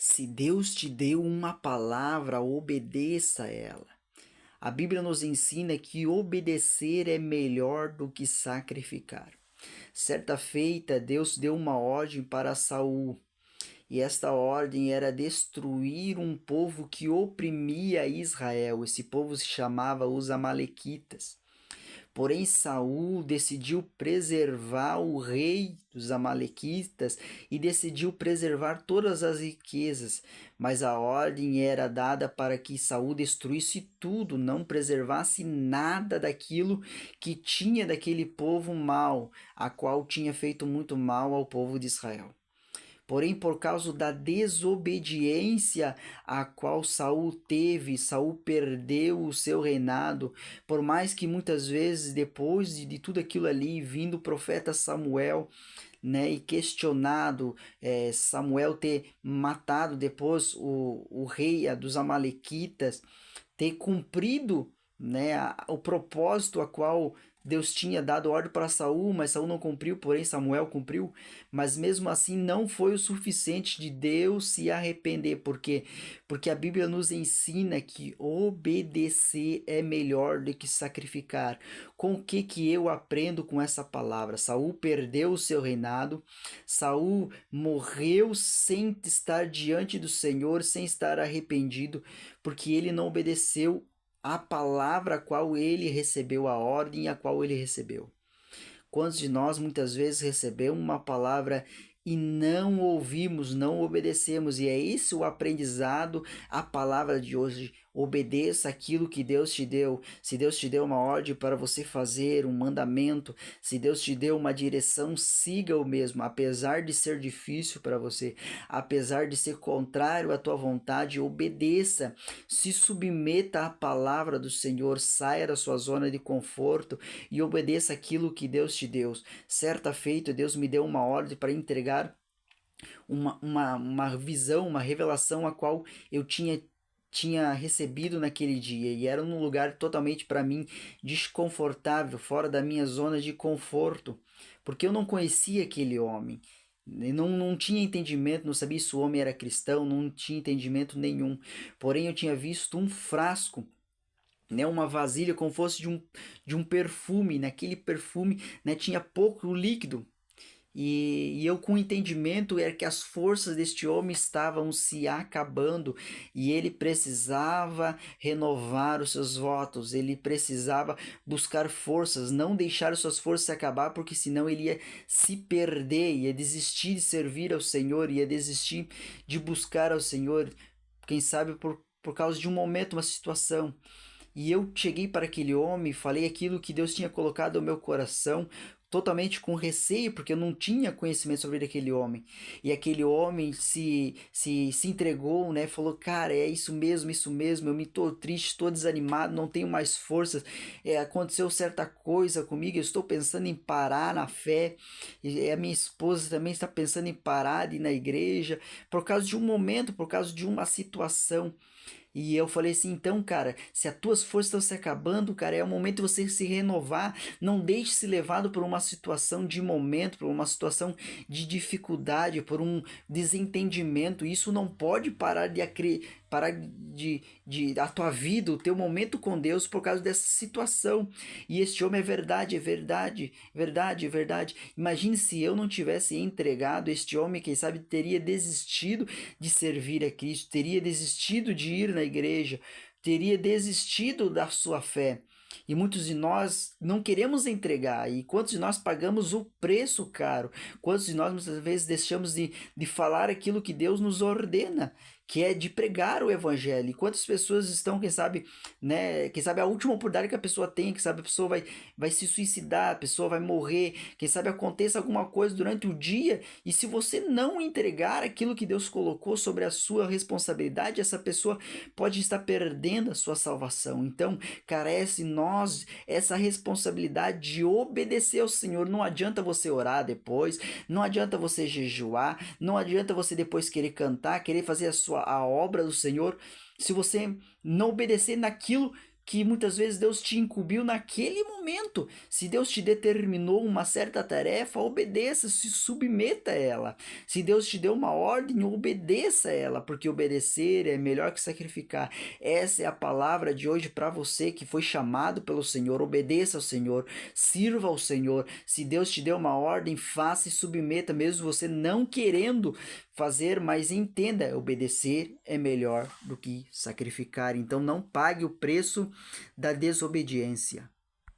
Se Deus te deu uma palavra, obedeça a ela. A Bíblia nos ensina que obedecer é melhor do que sacrificar. Certa feita, Deus deu uma ordem para Saul, e esta ordem era destruir um povo que oprimia Israel. Esse povo se chamava os Amalequitas. Porém, Saul decidiu preservar o rei dos Amalequitas e decidiu preservar todas as riquezas, mas a ordem era dada para que Saul destruísse tudo, não preservasse nada daquilo que tinha daquele povo mau, a qual tinha feito muito mal ao povo de Israel. Porém, por causa da desobediência a qual Saul teve, Saul perdeu o seu reinado. Por mais que muitas vezes, depois de tudo aquilo ali, vindo o profeta Samuel, né, e questionado, Samuel ter matado depois o rei dos Amalequitas, ter cumprido, né, o propósito a qual Deus tinha dado ordem para Saul, mas Saul não cumpriu, porém Samuel cumpriu. Mas mesmo assim não foi o suficiente de Deus se arrepender. Por quê? Porque a Bíblia nos ensina que obedecer é melhor do que sacrificar. Com o que eu aprendo com essa palavra? Saul perdeu o seu reinado, Saul morreu sem estar diante do Senhor, sem estar arrependido, porque ele não obedeceu a palavra a qual ele recebeu, a ordem a qual ele recebeu. Quantos de nós muitas vezes recebemos uma palavra e não ouvimos, não obedecemos? E é esse o aprendizado, a palavra de hoje. Obedeça aquilo que Deus te deu. Se Deus te deu uma ordem para você fazer, um mandamento, se Deus te deu uma direção, siga o mesmo, apesar de ser difícil para você, apesar de ser contrário à tua vontade, obedeça, se submeta à palavra do Senhor, saia da sua zona de conforto e obedeça aquilo que Deus te deu. Certa feita, Deus me deu uma ordem para entregar uma visão, uma revelação a qual eu tinha recebido naquele dia, e era num lugar totalmente para mim desconfortável, fora da minha zona de conforto, porque eu não conhecia aquele homem. Não tinha entendimento, não sabia se o homem era cristão, não tinha entendimento nenhum. Porém, eu tinha visto um frasco, né, uma vasilha como fosse de um perfume. Naquele perfume, né, tinha pouco líquido. E eu com entendimento era que as forças deste homem estavam se acabando e ele precisava renovar os seus votos, ele precisava buscar forças, não deixar as suas forças se acabar, porque senão ele ia se perder, ia desistir de servir ao Senhor, ia desistir de buscar ao Senhor, quem sabe por causa de um momento, uma situação. E eu cheguei para aquele homem e falei aquilo que Deus tinha colocado no meu coração, totalmente com receio, porque eu não tinha conhecimento sobre aquele homem. E aquele homem se entregou, né? Falou, cara, é isso mesmo, eu me tô triste, estou desanimado, não tenho mais forças, aconteceu certa coisa comigo, eu estou pensando em parar na fé, e a minha esposa também está pensando em parar de ir na igreja, por causa de um momento, por causa de uma situação. E eu falei assim, então, cara, se as tuas forças estão se acabando, cara, é o momento de você se renovar. Não deixe se levado por uma situação de momento, por uma situação de dificuldade, por um desentendimento. Isso não pode parar de a tua vida, o teu momento com Deus por causa dessa situação. E este homem é verdade, é verdade, verdade, é verdade. Imagine se eu não tivesse entregado, este homem, quem sabe, teria desistido de servir a Cristo, teria desistido de ir na igreja, teria desistido da sua fé. E muitos de nós não queremos entregar. E quantos de nós pagamos o preço caro? Quantos de nós muitas vezes deixamos de falar aquilo que Deus nos ordena, que é de pregar o evangelho? E quantas pessoas estão, quem sabe, né, quem sabe a última oportunidade que a pessoa tem, quem sabe a pessoa vai se suicidar, a pessoa vai morrer, quem sabe aconteça alguma coisa durante o dia, e se você não entregar aquilo que Deus colocou sobre a sua responsabilidade, essa pessoa pode estar perdendo a sua salvação. Então, carece nós essa responsabilidade de obedecer ao Senhor. Não adianta você orar depois, não adianta você jejuar, não adianta você depois querer cantar, querer fazer a obra do Senhor, se você não obedecer naquilo que muitas vezes Deus te incumbiu naquele momento. Se Deus te determinou uma certa tarefa, obedeça, se submeta a ela. Se Deus te deu uma ordem, obedeça a ela, porque obedecer é melhor que sacrificar. Essa é a palavra de hoje para você que foi chamado pelo Senhor. Obedeça ao Senhor, sirva ao Senhor. Se Deus te deu uma ordem, faça e submeta, mesmo você não querendo fazer, mas entenda, obedecer é melhor do que sacrificar. Então não pague o preço da desobediência.